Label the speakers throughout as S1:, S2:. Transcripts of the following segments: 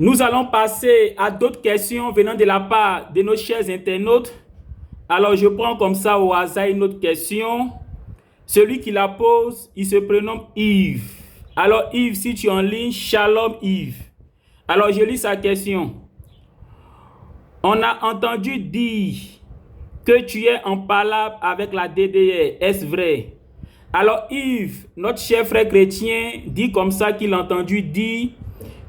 S1: Nous allons passer à d'autres questions venant de la part de nos chers internautes. Alors, je prends comme ça au hasard une autre question. Celui qui la pose, il se prénomme Yves. Alors, Yves, si tu es en ligne, shalom Yves. Alors, je lis sa question. On a entendu dire que tu es en palabre avec la DDR. Est-ce vrai? Alors, Yves, notre cher frère chrétien, dit comme ça qu'il a entendu dire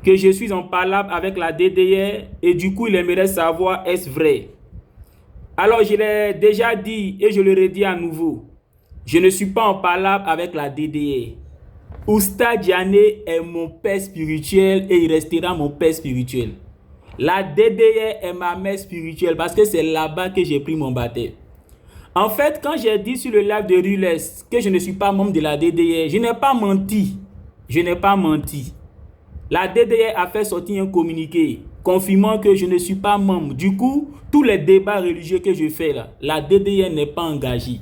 S1: que je suis en palabre avec la DDR et du coup, il aimerait savoir est-ce vrai. Alors, je l'ai déjà dit et je le redis à nouveau. Je ne suis pas en palabre avec la DDR. Oustaz Diané est mon père spirituel et il restera mon père spirituel. La DDR est ma mère spirituelle parce que c'est là-bas que j'ai pris mon baptême. En fait, quand j'ai dit sur le live de Rules que je ne suis pas membre de la DDR, je n'ai pas menti. Je n'ai pas menti. La DDR a fait sortir un communiqué confirmant que je ne suis pas membre. Du coup, tous les débats religieux que je fais là, la DDR n'est pas engagée.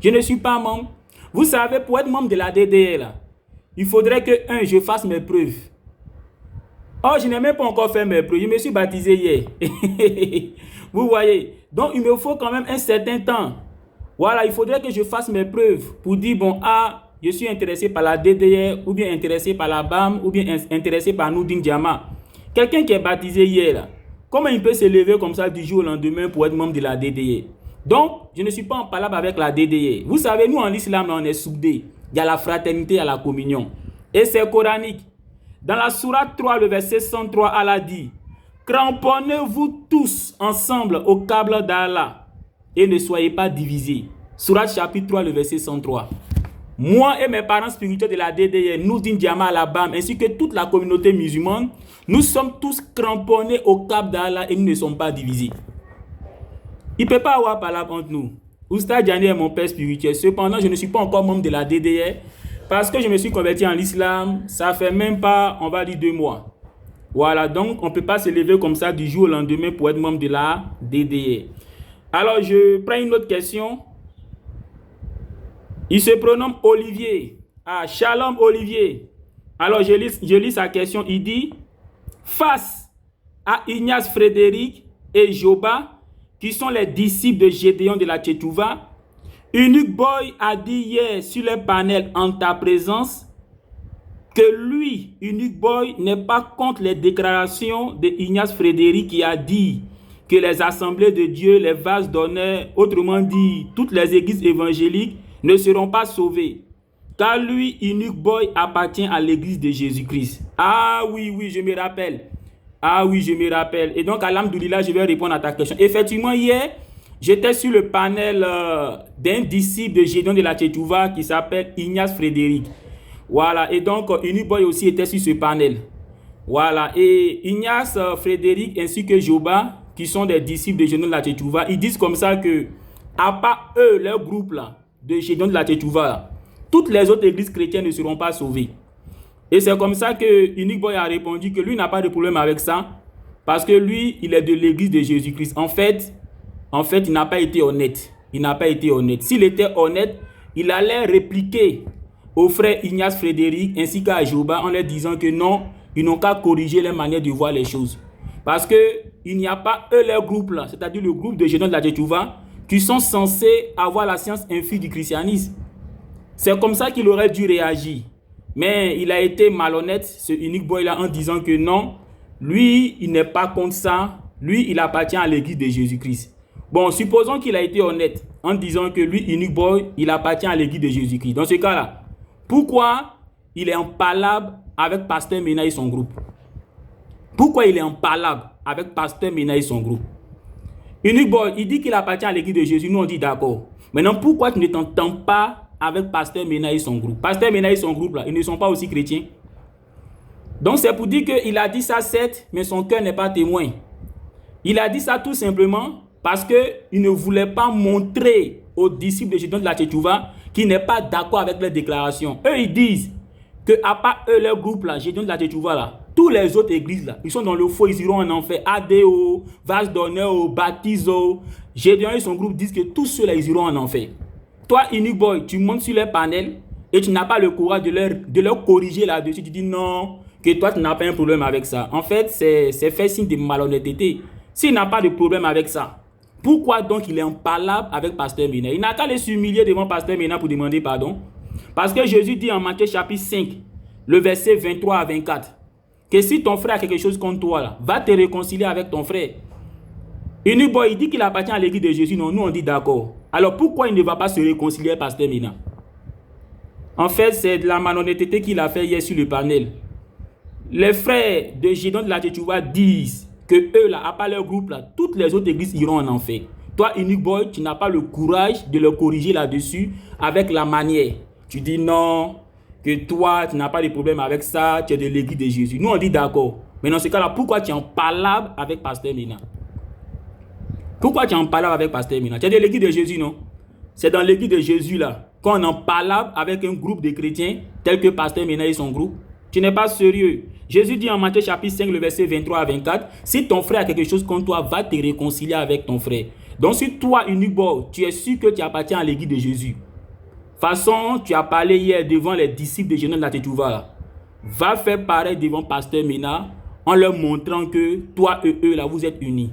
S1: Je ne suis pas membre. Vous savez, pour être membre de la DDR là, il faudrait que, je fasse mes preuves. Oh, je n'ai même pas encore fait mes preuves. Je me suis baptisé hier. Vous voyez. Donc, il me faut quand même un certain temps. Voilà, il faudrait que je fasse mes preuves pour dire, bon, je suis intéressé par la DDR, ou bien intéressé par la BAM, ou bien intéressé par Noudin Diama. Quelqu'un qui est baptisé hier, là, comment il peut se lever comme ça du jour au lendemain pour être membre de la DDR? Donc, je ne suis pas en palabre avec la DDR. Vous savez, nous, en l'islam, on est soudés. Il y a la fraternité, il y a la communion. Et c'est coranique. Dans la sourate 3, le verset 103, Allah dit « Cramponnez-vous tous ensemble au câble d'Allah et ne soyez pas divisés. » Sourate chapitre 3, le verset 103. Moi et mes parents spirituels de la DDR, Noudin Diama Alabam, ainsi que toute la communauté musulmane, nous sommes tous cramponnés au câble d'Allah et nous ne sommes pas divisés. Il ne peut pas avoir palabre entre nous. Oustaz Diané est mon père spirituel. Cependant, je ne suis pas encore membre de la DDR parce que je me suis converti en l'islam. Ça fait même pas, on va dire, 2 mois. Voilà, donc on ne peut pas se lever comme ça du jour au lendemain pour être membre de la DDR. Alors, je prends une autre question. Il se prénomme Olivier. Shalom Olivier. Alors, je lis sa question. Il dit, face à Ignace Frédéric et Joba, qui sont les disciples de Gédéon de la Tchétouva, Unique Boy a dit hier sur le panel en ta présence que lui, Unique Boy, n'est pas contre les déclarations de Ignace Frédéric qui a dit que les assemblées de Dieu, les vases d'honneur, autrement dit, toutes les églises évangéliques ne seront pas sauvées. Car lui, Unique Boy, appartient à l'église de Jésus-Christ. Ah oui, je me rappelle. Ah oui, je me rappelle. Et donc, alhamdoulilah, je vais répondre à ta question. Effectivement, hier, j'étais sur le panel d'un disciple de Gédéon de la Tchétouva qui s'appelle Ignace Frédéric. Voilà. Et donc, Unique Boy aussi était sur ce panel. Voilà. Et Ignace Frédéric ainsi que Joba, qui sont des disciples de Gédéon de la Tchétouva, ils disent comme ça que, à part eux, leur groupe là, de Gédéon de la Tchétouva, toutes les autres églises chrétiennes ne seront pas sauvées. Et c'est comme ça que Unique Boy a répondu que lui n'a pas de problème avec ça parce que lui, il est de l'église de Jésus-Christ. En fait, il n'a pas été honnête. Il n'a pas été honnête. S'il était honnête, il allait répliquer aux frères Ignace Frédéric ainsi qu'à Joba en leur disant que non, ils n'ont qu'à corriger leur manière de voir les choses. Parce qu'il n'y a pas eux, leur groupe là, c'est-à-dire le groupe de Gédéon de la Tchétouva, qui sont censés avoir la science infuse du christianisme. C'est comme ça qu'il aurait dû réagir. Mais il a été malhonnête, ce Unique Boy là, en disant que non, lui, il n'est pas contre ça. Lui, il appartient à l'église de Jésus-Christ. Bon, supposons qu'il a été honnête en disant que lui, Unique Boy, il appartient à l'église de Jésus-Christ. Dans ce cas-là, pourquoi il est en palabre avec Pasteur Mena et son groupe? Pourquoi il est en palabre avec Pasteur Mena et son groupe? Unique Boy, il dit qu'il appartient à l'église de Jésus. Nous, on dit d'accord. Maintenant, pourquoi tu ne t'entends pas avec Pasteur Mena et son groupe? Pasteur Mena et son groupe, là, ils ne sont pas aussi chrétiens. Donc, c'est pour dire qu'il a dit ça, certes, mais son cœur n'est pas témoin. Il a dit ça tout simplement parce qu'il ne voulait pas montrer aux disciples de Gédéon de la Tchétouva qu'il n'est pas d'accord avec leurs déclarations. Eux, ils disent qu'à part eux, leur groupe, là, Gédéon de la Tchétouva, là, tous les autres églises, là, ils sont dans le faux, ils iront en enfer. ADO, Vase d'honneur, Baptiso, Gédéon et son groupe disent que tous ceux-là, ils iront en enfer. Toi, Unique Boy, tu montes sur leur panel et tu n'as pas le courage de leur corriger là-dessus. Tu dis non, que toi, tu n'as pas un problème avec ça. En fait, c'est fait signe de malhonnêteté. S'il n'a pas de problème avec ça, pourquoi donc il est en palabre avec Pasteur Mena? Il n'a qu'à aller s'humilier devant Pasteur Mena pour demander pardon. Parce que Jésus dit en Matthieu chapitre 5, le verset 23 à 24, que si ton frère a quelque chose contre toi, là, va te réconcilier avec ton frère. Unique Boy, il dit qu'il appartient à l'église de Jésus. Non, nous on dit d'accord. Alors pourquoi il ne va pas se réconcilier avec Pasteur Mena? En fait, c'est de la malhonnêteté qu'il a fait hier sur le panel. Les frères de Gédéon de la Tchétchouva disent que eux, là, à part leur groupe, là, toutes les autres églises iront en enfer. Toi, Unique Boy, tu n'as pas le courage de le corriger là-dessus avec la manière. Tu dis non, que toi, tu n'as pas de problème avec ça, tu es de l'église de Jésus. Nous, on dit d'accord. Mais dans ce cas-là, pourquoi tu es en palabre avec Pasteur Mena? Pourquoi tu es en palabre avec Pasteur Mena? Tu es de l'église de Jésus, non? C'est dans l'église de Jésus, là, qu'on en palabre avec un groupe de chrétiens tel que Pasteur Mena et son groupe. Tu n'es pas sérieux. Jésus dit en Matthieu chapitre 5, le verset 23 à 24, si ton frère a quelque chose contre toi, va te réconcilier avec ton frère. Donc si toi, Unique Boy, tu es sûr que tu appartiens à l'église de Jésus, de toute façon, tu as parlé hier devant les disciples de Gédéon de la Tchétchouva, va faire pareil devant Pasteur Mena en leur montrant que toi et eux, là, vous êtes unis.